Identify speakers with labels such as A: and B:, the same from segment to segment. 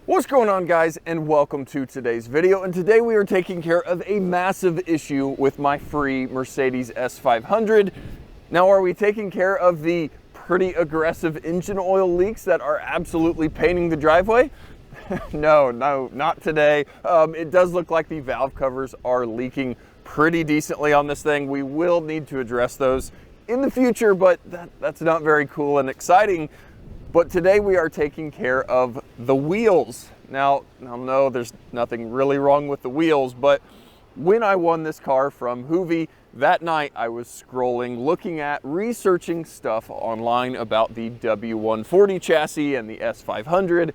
A: What's going on, guys, and welcome to today's video. And today we are taking care of a massive issue with my free Mercedes S500. Now, are we taking care of the pretty aggressive engine oil leaks that are absolutely painting the driveway? No, not today. It does look like the valve covers are leaking pretty decently on this thing. We will need to address those in the future, but that's not very cool and exciting. But today we are taking care of the wheels. Now, no, there's nothing really wrong with the wheels, but when I won this car from Hoovies, that night I was scrolling, looking at, researching stuff online about the W140 chassis and the S500,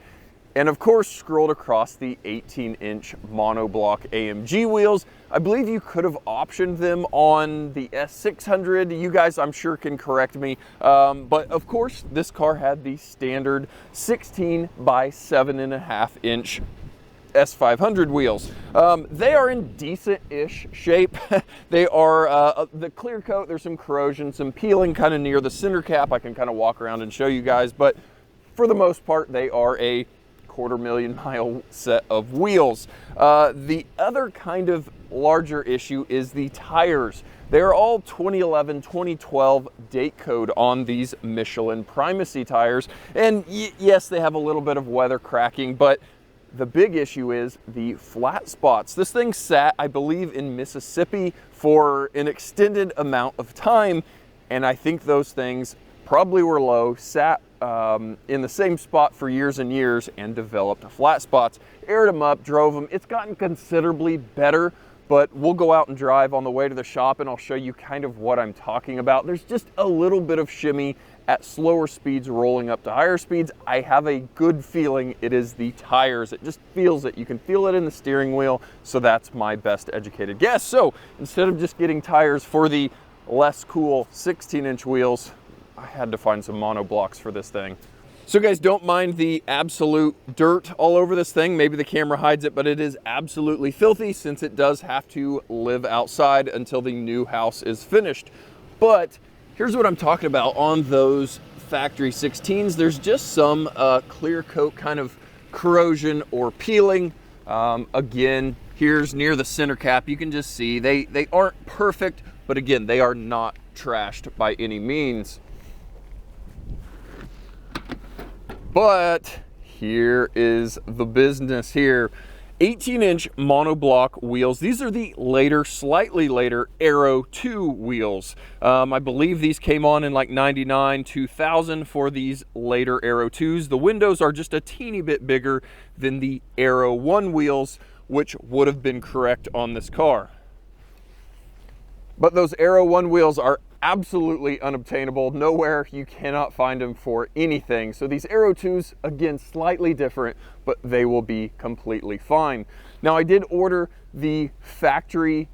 A: and of course scrolled across the 18-inch monoblock AMG wheels. I believe you could have optioned them on the S600. You guys, I'm sure, can correct me. But of course, this car had the standard 16 by 7.5 inch S500 wheels. They are in decent-ish shape. They are the clear coat. There's some corrosion, some peeling kind of near the center cap. I can kind of walk around and show you guys, but for the most part, they are a 250,000-mile set of wheels. The other kind of larger issue is the tires. They're all 2011, 2012 date code on these Michelin Primacy tires. And yes, they have a little bit of weather cracking, but the big issue is the flat spots. This thing sat, I believe, in Mississippi for an extended amount of time, and I think those things probably were low, sat in the same spot for years and years and developed flat spots. Aired them up, drove them. It's gotten considerably better, but we'll go out and drive on the way to the shop and I'll show you kind of what I'm talking about. There's just a little bit of shimmy at slower speeds rolling up to higher speeds. I have a good feeling it is the tires. It just feels it. You can feel it in the steering wheel, so that's my best educated guess. So instead of just getting tires for the less cool 16-inch wheels, I had to find some monoblocks for this thing. So guys, don't mind the absolute dirt all over this thing. Maybe the camera hides it, but it is absolutely filthy since it does have to live outside until the new house is finished. But here's what I'm talking about. On those factory 16s, there's just some clear coat kind of corrosion or peeling. Again, here's near the center cap. You can just see they aren't perfect, but again, they are not trashed by any means. But here is the business here. 18-inch monoblock wheels. These are the later, slightly later Aero 2 wheels. I believe these came on in like 99, 2000 for these later Aero 2s. The windows are just a teeny bit bigger than the Aero 1 wheels, which would have been correct on this car. But those Aero 1 wheels are absolutely unobtainable. Nowhere, you cannot find them for anything. So these Aero 2s, again, slightly different, but they will be completely fine. Now, I did order the factory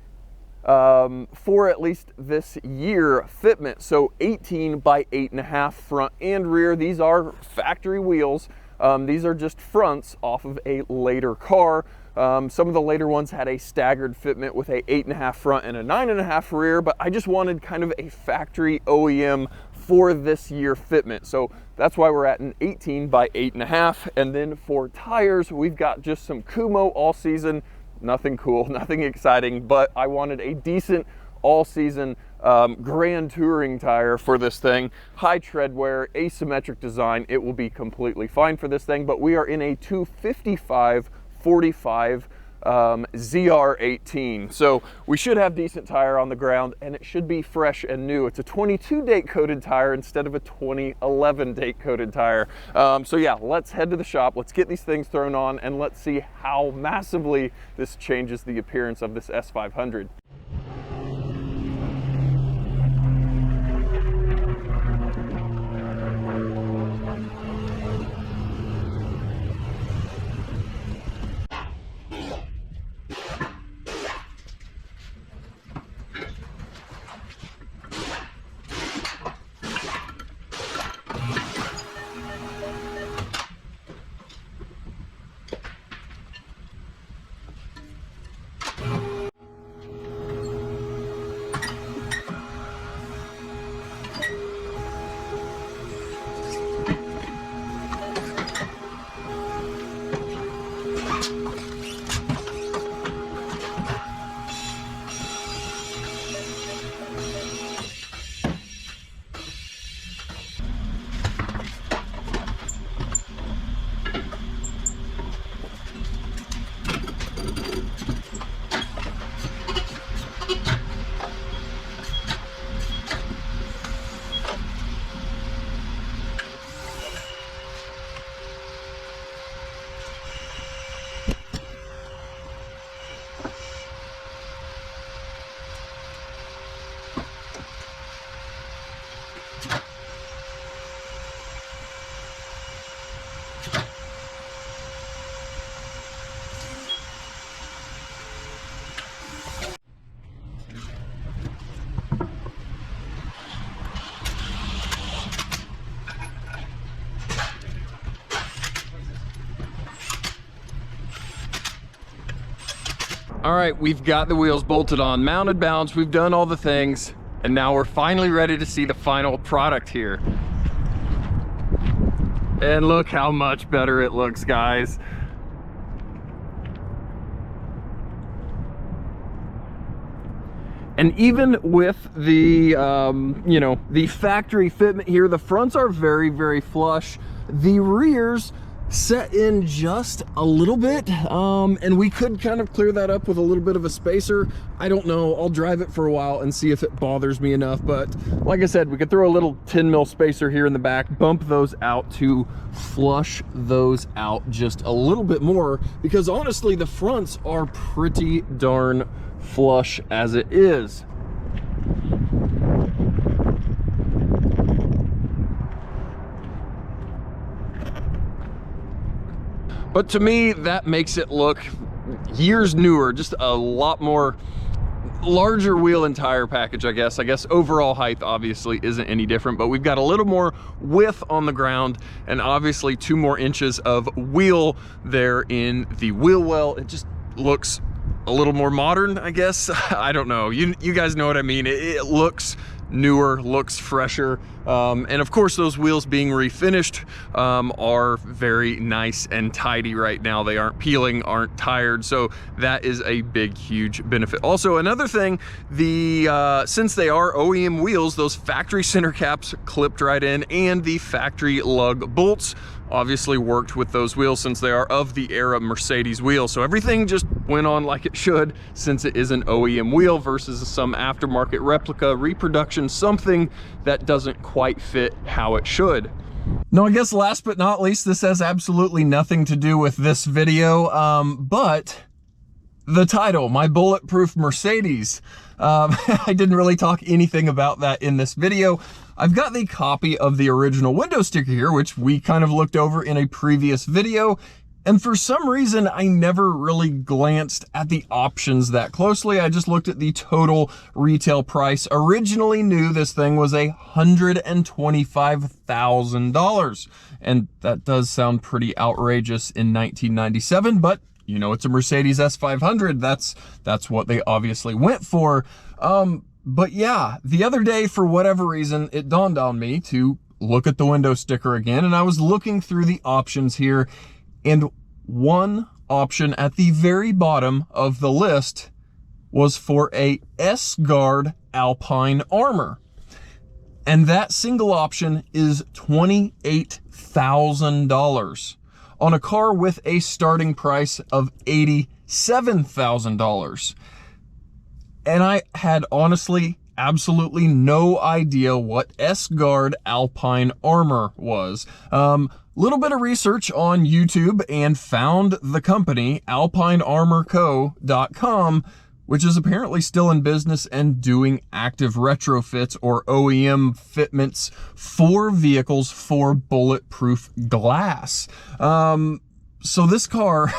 A: for at least this year fitment. So 18 by 8.5 front and rear. These are factory wheels. These are just fronts off of a later car. Some of the later ones had a staggered fitment with a 8.5 front and a 9.5 rear, but I just wanted kind of a factory OEM for this year fitment. So that's why we're at an 18 by 8.5. And then for tires, we've got just some Kumo all season. Nothing cool, nothing exciting, but I wanted a decent all season grand touring tire for this thing. High tread wear, asymmetric design. It will be completely fine for this thing, but we are in a 255/45 ZR18. So we should have decent tire on the ground and it should be fresh and new. It's a 22 date coated tire instead of a 2011 date coated tire. So yeah, let's head to the shop. Let's get these things thrown on and let's see how massively this changes the appearance of this S500. All right, we've got the wheels bolted on, mounted, balanced, we've done all the things, and now we're finally ready to see the final product here. And look how much better it looks, guys. And even with the, you know, the factory fitment here, the fronts are very, very flush. The rears set in just a little bit, and we could kind of clear that up with a little bit of a spacer. I don't know, I'll drive it for a while and see if it bothers me enough, but like I said, we could throw a little 10 mil spacer here in the back, bump those out to flush those out just a little bit more, because honestly the fronts are pretty darn flush as it is. But to me, that makes it look years newer, just a lot more larger wheel and tire package, I guess. Overall height obviously isn't any different, but we've got a little more width on the ground and obviously 2 more inches of wheel there in the wheel well. It just looks a little more modern, I guess. I don't know. You guys know what I mean. It looks newer, looks fresher, and of course those wheels being refinished are very nice and tidy right now. They aren't peeling, aren't tired, so that is a big, huge benefit. Also, another thing, since they are OEM wheels, those factory center caps clipped right in, and the factory lug bolts obviously worked with those wheels since they are of the era Mercedes wheel. So everything just went on like it should, since it is an OEM wheel versus some aftermarket replica, reproduction, something that doesn't quite fit how it should. Now, I guess last but not least, this has absolutely nothing to do with this video, but the title, my Bulletproof Mercedes. I didn't really talk anything about that in this video. I've got the copy of the original window sticker here, which we kind of looked over in a previous video. And for some reason, I never really glanced at the options that closely. I just looked at the total retail price. Originally knew this thing was $125,000. And that does sound pretty outrageous in 1997, but you know, it's a Mercedes S500. That's what they obviously went for. But yeah, the other day, for whatever reason, it dawned on me to look at the window sticker again, and I was looking through the options here, and one option at the very bottom of the list was for a S-Guard Alpine Armor. And that single option is $28,000 on a car with a starting price of $87,000. And I had honestly absolutely no idea what S-Guard Alpine Armor was. Little bit of research on YouTube and found the company alpinearmorco.com, which is apparently still in business and doing active retrofits or OEM fitments for vehicles for bulletproof glass. So this car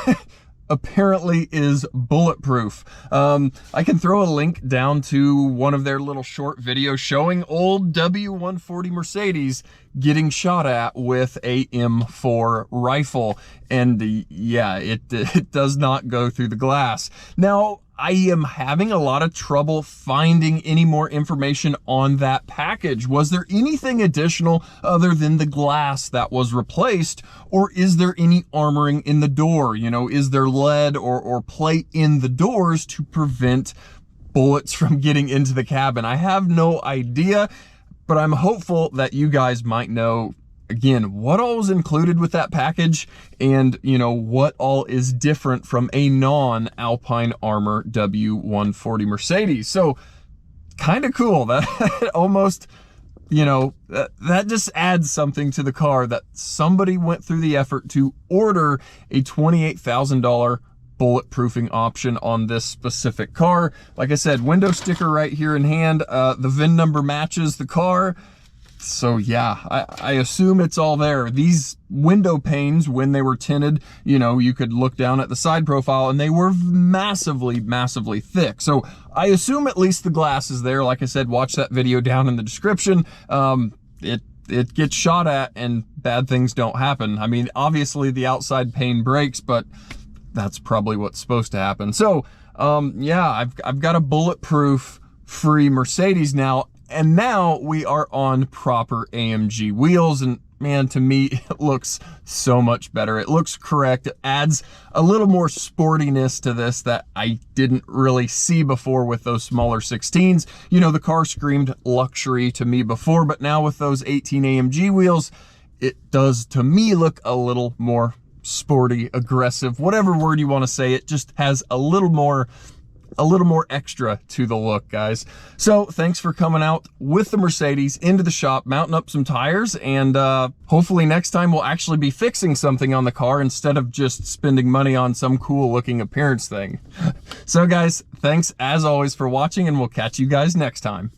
A: apparently is bulletproof. I can throw a link down to one of their little short videos showing old W140 Mercedes getting shot at with a M4 rifle. And yeah, it does not go through the glass. Now, I am having a lot of trouble finding any more information on that package. Was there anything additional other than the glass that was replaced, or is there any armoring in the door? You know, is there lead or plate in the doors to prevent bullets from getting into the cabin? I have no idea, but I'm hopeful that you guys might know, again, what all was included with that package, and you know, what all is different from a non-Alpine Armor W140 Mercedes. So kind of cool that almost, you know, that just adds something to the car, that somebody went through the effort to order a $28,000 bulletproofing option on this specific car. Like I said, window sticker right here in hand. The VIN number matches the car. So yeah, I assume it's all there. These window panes, when they were tinted, you know, you could look down at the side profile and they were massively, massively thick. So I assume at least the glass is there. Like I said, watch that video down in the description. It gets shot at and bad things don't happen. I mean, obviously the outside pane breaks, but that's probably what's supposed to happen. So yeah, I've got a Bulletproof free Mercedes now, and now we are on proper AMG wheels, and man, to me, it looks so much better. It looks correct. It adds a little more sportiness to this that I didn't really see before with those smaller 16s. You know, the car screamed luxury to me before, but now with those 18 AMG wheels, it does, to me, look a little more sporty, aggressive, whatever word you want to say. It just has a little more extra to the look, guys. So thanks for coming out with the Mercedes into the shop, mounting up some tires, and hopefully next time we'll actually be fixing something on the car instead of just spending money on some cool looking appearance thing. So guys, thanks as always for watching, and we'll catch you guys next time.